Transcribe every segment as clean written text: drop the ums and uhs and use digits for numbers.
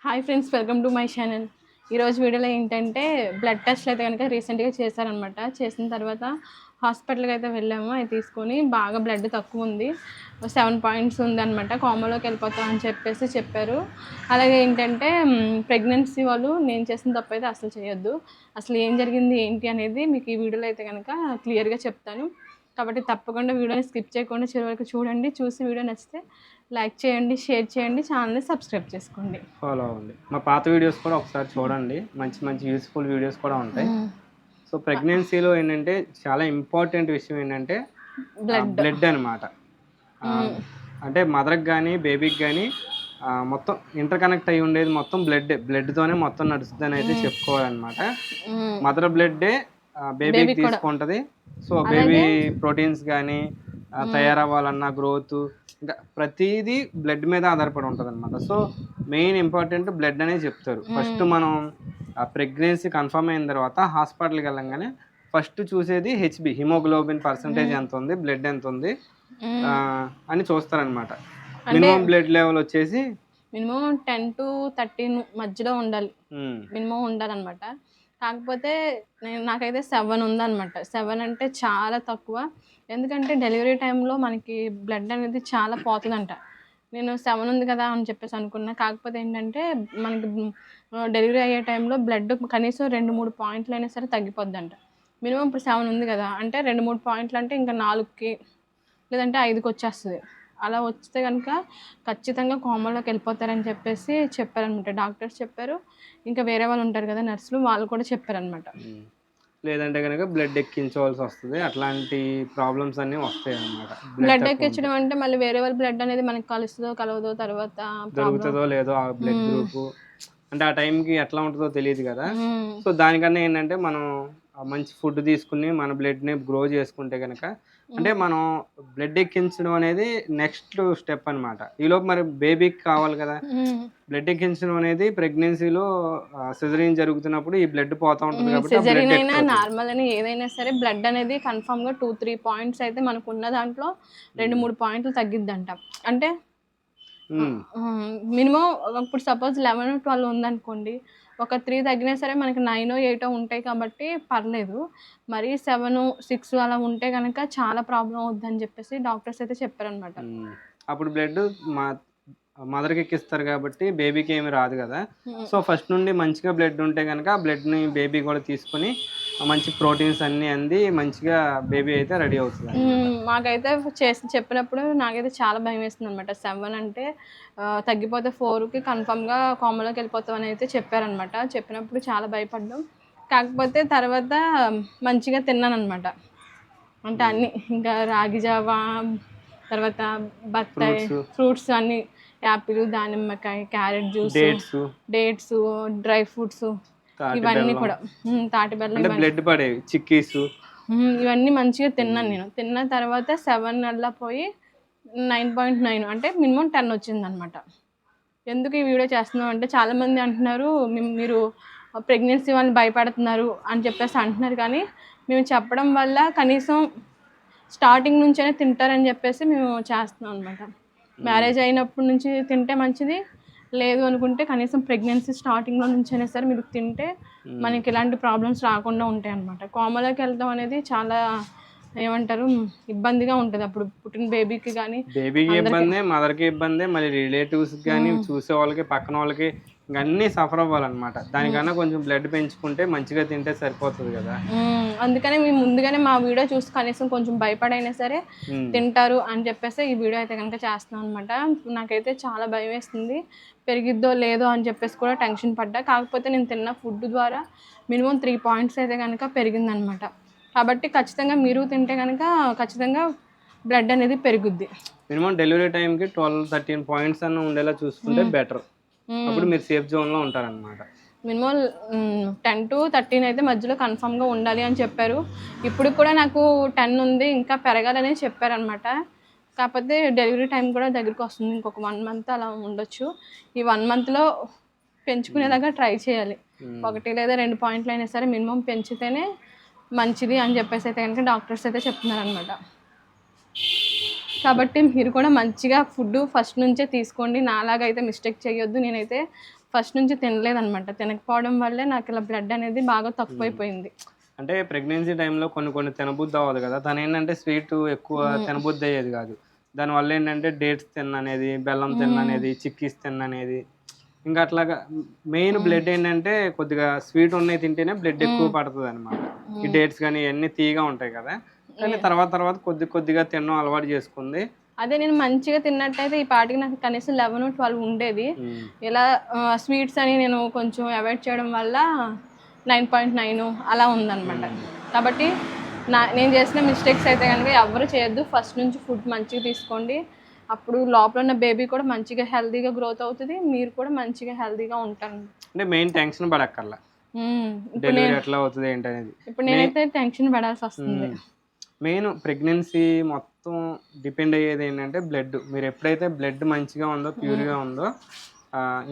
Hi friends, welcome to my channel. ఈరోజు వీడియోలో ఏంటంటే బ్లడ్ టెస్ట్లు అయితే కనుక రీసెంట్గా చేశారనమాట. చేసిన తర్వాత హాస్పిటల్కి అయితే వెళ్ళాము. అవి తీసుకొని బాగా బ్లడ్ తక్కువ ఉంది, 7 పాయింట్స్ ఉందన్నమాట. కామాలోకి వెళ్ళిపోతాం అని చెప్పారు. అలాగే ఏంటంటే ప్రెగ్నెన్సీ వాళ్ళు నేను చేసిన తప్పు అయితే అసలు చేయొద్దు. అసలు ఏం జరిగింది ఏంటి అనేది మీకు ఈ వీడియోలో అయితే కనుక క్లియర్గా చెప్తాను. కాబట్టి తప్పకుండా వీడియోని స్కిప్ చేయకుండా చివరి వరకు చూడండి. చూసి వీడియో నచ్చితే లైక్ చేయండి, షేర్ చేయండి, ఛానల్ని సబ్స్క్రైబ్ చేసుకోండి, ఫాలో అవ్వండి. మా పాత వీడియోస్ కూడా ఒకసారి చూడండి, మంచి మంచి యూస్ఫుల్ వీడియోస్ కూడా ఉంటాయి. సో ప్రెగ్నెన్సీలో ఏంటంటే చాలా ఇంపార్టెంట్ విషయం ఏంటంటే బ్లడ్ అనమాట. అంటే మదర్కి కానీ బేబీకి కానీ మొత్తం ఇంటర్ కనెక్ట్ అయి ఉండేది మొత్తం బ్లడ్తోనే మొత్తం నడుస్తుందని అయితే చెప్పుకోవాలన్నమాట. మదర్ బ్లడ్డే బేబీకి తీసుకుంటుంది. సో బేబీ ప్రోటీన్స్ కానీ తయారవ్వాలన్న గ్రోత్ ఇంకా ప్రతిదీ బ్లడ్ మీద ఆధారపడి ఉంటుంది అనమాట. సో మెయిన్ ఇంపార్టెంట్ బ్లడ్ అనేది చెప్తారు. ఫస్ట్ మనం ప్రెగ్నెన్సీ కన్ఫర్మ్ అయిన తర్వాత హాస్పిటల్కి వెళ్ళంగానే ఫస్ట్ చూసేది హెచ్బి, హిమోగ్లోబిన్ పర్సంటేజ్ ఎంత ఉంది, బ్లడ్ ఎంత ఉంది అని చూస్తారనమాట. మినిమం బ్లడ్ లెవెల్ వచ్చేసి మినిమం 10 to 13 మధ్యలో ఉండాలి, మినిమం ఉండాలన్నమాట. కాకపోతే నాకైతే 7 ఉందన్నమాట. 7 అంటే చాలా తక్కువ. ఎందుకంటే డెలివరీ టైంలో మనకి బ్లడ్ అనేది చాలా పోతుందంట. నేను 7 ఉంది కదా అని చెప్పేసి అనుకున్నా. కాకపోతే ఏంటంటే మనకి డెలివరీ అయ్యే టైంలో బ్లడ్ కనీసం 2-3 పాయింట్లు అయినా సరే తగ్గిపోద్దంట. మినిమం ఇప్పుడు 7 ఉంది కదా అంటే 2-3 పాయింట్లు అంటే ఇంకా 4కి లేదంటే 5కి వచ్చేస్తుంది. అలా వస్తే కనుక ఖచ్చితంగా కోమాలోకి వెళ్ళిపోతారని చెప్పేసి చెప్పారనమాట. డాక్టర్స్ చెప్పారు, ఇంకా వేరే వాళ్ళు ఉంటారు కదా నర్సులు, వాళ్ళు కూడా చెప్పారనమాట. లేదంటే కనుక బ్లడ్ ఎక్కించవలసి వస్తుంది. అట్లాంటి ప్రాబ్లమ్స్ అన్నీ వస్తాయి అన్నమాట. బ్లడ్ ఎక్కించడం అంటే మళ్ళీ వేరే వాళ్ళ బ్లడ్ అనేది మనకి కలుస్తుందో కలవదో, తర్వాత దొరుకుతుందో లేదో ఆ బ్లడ్ గ్రూప్, అంటే ఆ టైంకి ఎట్లా ఉంటుందో తెలియదు కదా. సో దానికన్నా ఏంటంటే మనం మంచి ఫుడ్ తీసుకుని మన బ్లడ్ని గ్రో చేసుకుంటే కనుక, అంటే మనం బ్లడ్ ఎక్కించడం అనేది నెక్స్ట్ స్టెప్ అనమాట. ఈలోపు మరి బేబీకి కావాలి కదా. బ్లడ్ ఎక్కించడం అనేది ప్రెగ్నెన్సీలో సిజరీన్ జరుగుతున్నప్పుడు ఈ బ్లడ్ పోతా ఉంటుంది కాబట్టి సిజరీన్ అయినా నార్మల్ అని ఏదైనా సరే బ్లడ్ అనేది కన్ఫామ్గా 2-3 పాయింట్స్ అయితే మనకు ఉన్న దాంట్లో 2-3 పాయింట్లు తగ్గిద్దంట. అంటే మినిమం ఇప్పుడు సపోజ్ 11-12 ఉందనుకోండి, ఒక 3 తగ్గినా సరే మనకి 9-8 ఉంటాయి కాబట్టి పర్లేదు. మరి 7-6 అలా ఉంటే కనుక చాలా ప్రాబ్లం అవుద్దని చెప్పేసి డాక్టర్స్ అయితే చెప్పారనమాట. అప్పుడు బ్లడ్ మదర్కి ఎక్కిస్తారు కాబట్టి బేబీకి ఏమి రాదు కదా. సో ఫస్ట్ నుండి మంచిగా బ్లడ్ ఉంటే కనుక ఆ బ్లడ్ని బేబీ కూడా తీసుకొని మంచి ప్రోటీన్స్ అన్నీ అంది మంచిగా బేబీ అయితే రెడీ అవుతుంది. మాకైతే చెప్పినప్పుడు నాకైతే చాలా భయం వేస్తుంది అనమాట. 7 అంటే తగ్గిపోతే 4కి కన్ఫామ్గా కామలోకి వెళ్ళిపోతాం అని అయితే చెప్పారనమాట. చెప్పినప్పుడు చాలా భయపడ్డాం. కాకపోతే తర్వాత మంచిగా తిన్నాను అనమాట. అంటే అన్నీ ఇంకా రాగి జావా, తర్వాత బత్తాయి ఫ్రూట్స్ అన్నీ, యాపిల్, దానిమ్మకాయ, carrot juice, dates, dry fruits, ఇవన్నీ కూడా, తాటి బెల్లం, బ్లడ్ పడేవి చిక్కీస్, ఇవన్నీ మంచిగా తిన్నాను నేను. తిన్న తర్వాత 7 అలా పోయి 9.9 అంటే మినిమం 10 వచ్చిందనమాట. ఎందుకు ఈ వీడియో చేస్తున్నాం అంటే చాలామంది అంటున్నారు మీరు ప్రెగ్నెన్సీ వాళ్ళని భయపడుతున్నారు అని చెప్పేసి అంటున్నారు. కానీ మేము చెప్పడం వల్ల కనీసం స్టార్టింగ్ నుంచైనా తింటారని చెప్పేసి మేము చేస్తున్నాం అనమాట. మ్యారేజ్ అయినప్పటి నుంచి తింటే మంచిది, లేదు అనుకుంటే కనీసం ప్రెగ్నెన్సీ స్టార్టింగ్లో నుంచైనా సరే మీరు తింటే మనకి ఎలాంటి ప్రాబ్లమ్స్ రాకుండా ఉంటాయి అన్నమాట. కోమలోకి వెళ్ళడం అనేది చాలా ఏమంటారు ఇబ్బందిగా ఉంటుంది. అప్పుడు పుట్టిన బేబీకి కానీ, బేబీకి ఇబ్బంది, మదర్కి ఇబ్బంది, మళ్ళీ రిలేటివ్స్కి కానీ, చూసే వాళ్ళకి, పక్కన వాళ్ళకి అన్నీ సఫర్ అవ్వాలన్నమాట. దానికన్నా కొంచెం బ్లడ్ పెంచుకుంటే మంచిగా తింటే సరిపోతుంది కదా. అందుకనే మేము ముందుగానే మా వీడియో చూసి కనీసం కొంచెం భయపడైనా సరే తింటారు అని చెప్పేసి ఈ వీడియో అయితే కనుక చేస్తున్నాం అనమాట. నాకైతే చాలా భయం వేస్తుంది, పెరిగిద్దో లేదో అని చెప్పేసి కూడా టెన్షన్ పడ్డా. కాకపోతే నేను తిన్న ఫుడ్ ద్వారా మినిమం 3 పాయింట్స్ అయితే కనుక పెరిగిందనమాట. కాబట్టి ఖచ్చితంగా మీరు తింటే కనుక ఖచ్చితంగా బ్లడ్ అనేది పెరుగుద్ది. మినిమం డెలివరీ టైంకి 12-13 పాయింట్స్ అన్న ఉండేలా చూసుకుంటే బెటర్. అప్పుడు మీరు సేఫ్ జోన్లో ఉంటారనమాట. మినిమం 10 to 13 అయితే మధ్యలో కన్ఫామ్గా ఉండాలి అని చెప్పారు. ఇప్పుడు కూడా నాకు 10 ఉంది, ఇంకా పెరగాలని చెప్పారనమాట. కాకపోతే డెలివరీ టైం కూడా దగ్గరికి వస్తుంది, ఇంకొక 1 month అలా ఉండొచ్చు. ఈ 1 monthలో పెంచుకునేలాగా ట్రై చేయాలి. 1 లేదా 2 పాయింట్లు అయినా సరే మినిమం పెంచితేనే మంచిది అని చెప్పేసి అయితే కనుక డాక్టర్స్ అయితే చెప్తున్నారనమాట. కాబట్టి మీరు కూడా మంచిగా ఫుడ్ ఫస్ట్ నుంచే తీసుకోండి. నాలాగైతే మిస్టేక్ చేయొద్దు. నేనైతే ఫస్ట్ నుంచి తినలేదన్నమాట. తినకపోవడం వల్లే నాకు ఇలా బ్లడ్ అనేది బాగా తక్కువైపోయింది. అంటే ప్రెగ్నెన్సీ టైంలో కొన్ని తినబుద్ధి అవ్వదు కదా, తను ఏంటంటే స్వీట్ ఎక్కువ తినబుద్ధి అయ్యేది కాదు. దానివల్ల ఏంటంటే డేట్స్ తిన్ననేది, బెల్లం తిన్ననేది, చిక్కీస్ తిన్ననేది, ఇంకా అట్లాగా. మెయిన్ బ్లడ్ ఏంటంటే కొద్దిగా స్వీట్ ఉన్నాయి తింటేనే బ్లడ్ ఎక్కువ పడుతుంది అనమాట. ఈ డేట్స్ కానీ ఇవన్నీ తీయగా ఉంటాయి కదా, కానీ తర్వాత కొద్దిగా తినడం అలవాటు చేసుకుంది. అదే నేను మంచిగా తిన్నట్టయితే ఈ పాటికి నాకు కనీసం 11-12 ఉండేది. ఇలా స్వీట్స్ అని నేను కొంచెం అవాయిడ్ చేయడం వల్ల 9.9 అలా ఉందన్నమాట. కాబట్టి నేను చేసిన మిస్టేక్స్ అయితే కనుక ఎవరు చేయొద్దు. ఫస్ట్ నుంచి ఫుడ్ మంచిగా తీసుకోండి. అప్పుడు లోపల ఉన్న బేబీ కూడా మంచిగా హెల్తీగా గ్రోత్ అవుతుంది, మీరు కూడా మంచిగా హెల్తీగా ఉంటారు. అంటే మెయిన్ టెన్షన్ పడక్కర్లా డెలివరీ ఎట్లా అవుతుంది ఏంటనేది. ఇప్పుడు నేనైతే టెన్షన్ పడాల్సి వస్తుంది. మెయిన్ ప్రెగ్నెన్సీ మొత్తం డిపెండ్ అయ్యేది ఏంటంటే బ్లడ్. మీరు ఎప్పుడైతే బ్లడ్ మంచిగా ఉందో, ప్యూర్గా ఉందో,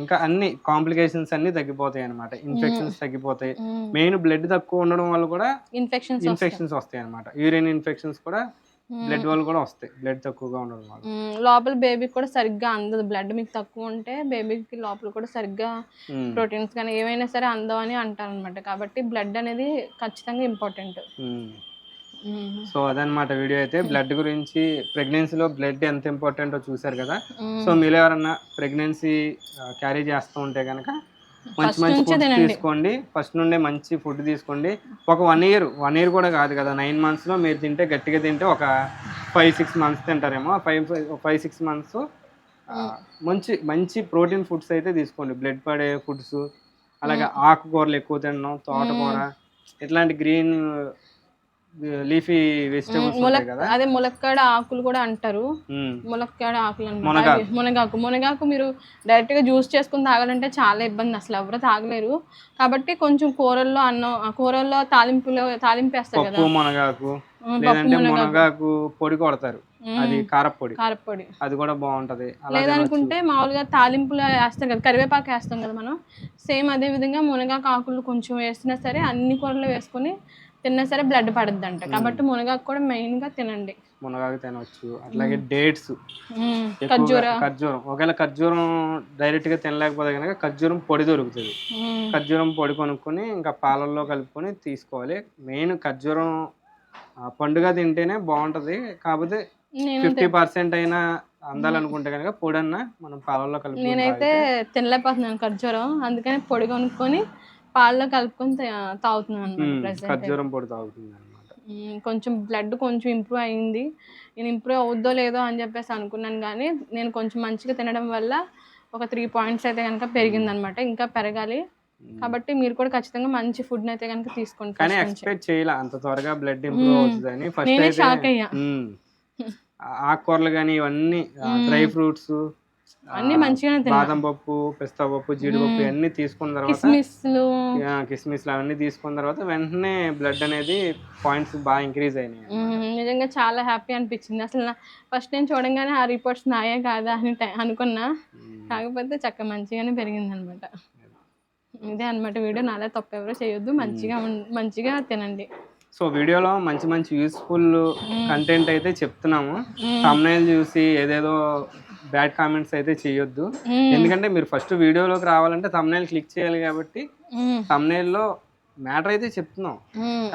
ఇంకా అన్ని కాంప్లికేషన్స్ అన్ని తగ్గిపోతాయి అనమాట. ఇన్ఫెక్షన్స్ తగ్గిపోతాయి. మెయిన్ బ్లడ్ తక్కువ ఉండడం వల్ల కూడా ఇన్ఫెక్షన్స్ వస్తాయి అనమాట. యూరిన్ ఇన్ఫెక్షన్స్ కూడా బ్లడ్ వల్ల కూడా వస్తాయి, బ్లడ్ తక్కువగా ఉండడం వల్ల. లోపల బేబీకి కూడా సరిగ్గా అందదు. బ్లడ్ మీకు తక్కువ ఉంటే బేబీకి లోపల కూడా సరిగ్గా ప్రోటీన్స్ కానీ ఏమైనా సరే అందవు అని అంటారు అనమాట. కాబట్టి బ్లడ్ అనేది ఖచ్చితంగా ఇంపార్టెంట్. సో అదనమాట వీడియో అయితే. బ్లడ్ గురించి, ప్రెగ్నెన్సీలో బ్లడ్ ఎంత ఇంపార్టెంటో చూసారు కదా. సో మీరు ఎవరన్నా ప్రెగ్నెన్సీ క్యారీ చేస్తూ ఉంటే కనుక మంచి ఫుడ్ తీసుకోండి. ఫస్ట్ నుండే మంచి ఫుడ్ తీసుకోండి. ఒక 1 ఇయర్ కూడా కాదు కదా, 9 monthsలో మీరు తింటే, గట్టిగా తింటే ఒక 5-6 months తింటారేమో. 5-6 months మంచి ప్రోటీన్ ఫుడ్స్ అయితే తీసుకోండి. బ్లడ్ పడే ఫుడ్స్, అలాగే ఆకుకూరలు ఎక్కువ తినడం, తోటకూర, ఇట్లాంటి గ్రీన్ లీఫీ వెజిటబుల్స్ ఉంటాయి కదా. అదే ములక్కాడ ఆకులు కూడా అంటారు. ములక్కాడ ఆకులు అన్నమాట. మునగాకు మీరు డైరెక్ట్ గా జ్యూస్ చేసుకుని తాగాలంటే చాలా ఇబ్బంది, అసలు ఎవరు తాగలేరు. కాబట్టి కొంచెం కూరల్లో తాలింపు వేస్తారు కదా, మునగాకు, లేదంటే మునగాకు పొడి కొడతారు, అది కారపొడి, అది కూడా బాగుంటది. లేదనుకుంటే మామూలుగా తాలింపులో వేస్తాం కదా, కరివేపాకు వేస్తాం కదా మనం, సేమ్ అదే విధంగా మునగాకు ఆకులు కొంచెం వేసినా సరే అన్ని కూరలో వేసుకొని తిన్నా సరే బ్లడ్ పడద్దంట. కాబట్టి మునగాకు కూడా మెయిన్ గా తినండి. మునగాకు తినవచ్చు. అట్లాగే డేట్స్, ఖర్జూరం. ఒకవేళ ఖర్జూరం డైరెక్ట్ గా తినలేకపోతే కనుక ఖర్జూరం పొడి దొరుకుతుంది. ఖర్జూరం పొడి కొనుక్కొని ఇంకా పాలల్లో కలుపుకొని తీసుకోవాలి. మెయిన్ ఖర్జూరం పండుగ తింటేనే బాగుంటది. కాకపోతే 50% అయినా అందాలనుకుంటే కనుక పొడన్నా మనం పాలల్లో కలుపుకొని. నేనైతే తినలేకపోతున్నాను ఖర్జూరం, అందుకని పొడి కొనుక్కొని పాలలో కలుపుకొని తాగుతున్నాను అనమాట. ఖర్జూరం పొడి తాగుతుంది అనమాట. కొంచెం బ్లడ్ కొంచెం ఇంప్రూవ్ అయింది. నేను ఇంప్రూవ్ అవుద్దో లేదో అని చెప్పేసి అనుకున్నాను, కానీ నేను కొంచెం మంచిగా తినడం వల్ల ఒక 3 points అయితే కనుక పెరిగింది అనమాట. ఇంకా పెరగాలి. కాబట్టి మీరు కూడా ఖచ్చితంగా మంచి ఫుడ్ అయితే కనుక తీసుకోండి. కానీ ఎక్స్పెక్ట్ చేయాలి అంత త్వరగా బ్లడ్ ఇంప్రూవ్ అవుతుందని. ఫస్ట్ అయితే షాక్ అయ్యా. ఆకుకూరలు కానీ ఇవన్నీ, డ్రై ఫ్రూట్స్ అన్ని మంచిగానే తిన్నా. బాదం పప్పు, పిస్తా పప్పు, జీడిపప్పు ఇవన్నీ తీసుకున్న తర్వాత, కిస్మిస్లు అవన్నీ తీసుకున్న తర్వాత వెంటనే బ్లడ్ అనేది పాయింట్స్ బాగా ఇంక్రీజ్ అయినాయి. నిజంగా చాలా హ్యాపీ అనిపించింది. అసలు ఫస్ట్ నేను చూడంగానే ఆ రిపోర్ట్స్ నాయే కాదా అని అనుకున్నా, కాకపోతే చక్కగా మంచిగానే పెరిగింది అనమాట. ఇదే అనమాట వీడియో. నాలా తప్పు ఎవరో చేయొద్దు, మంచిగా తినండి. సో వీడియోలో మంచి యూస్ఫుల్ కంటెంట్ అయితే చెప్తున్నాము. థంబ్నెయిల్ చూసి ఏదేదో బ్యాడ్ కామెంట్స్ అయితే చేయొద్దు. ఎందుకంటే మీరు ఫస్ట్ వీడియోలోకి రావాలంటే థంబ్నెయిల్ క్లిక్ చేయాలి. కాబట్టి థంబ్నెయిల్లో మ్యాటర్ అయితే చెప్తున్నాం,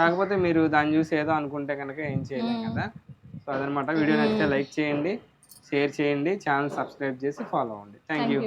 కాకపోతే మీరు దాన్ని చూసి ఏదో అనుకుంటే కనుక ఏం చేయలేం కదా. సో అదనమాట. వీడియో నచ్చితే లైక్ చేయండి, షేర్ చేయండి, ఛానల్ సబ్స్క్రైబ్ చేసి ఫాలో అవ్వండి. Thank you.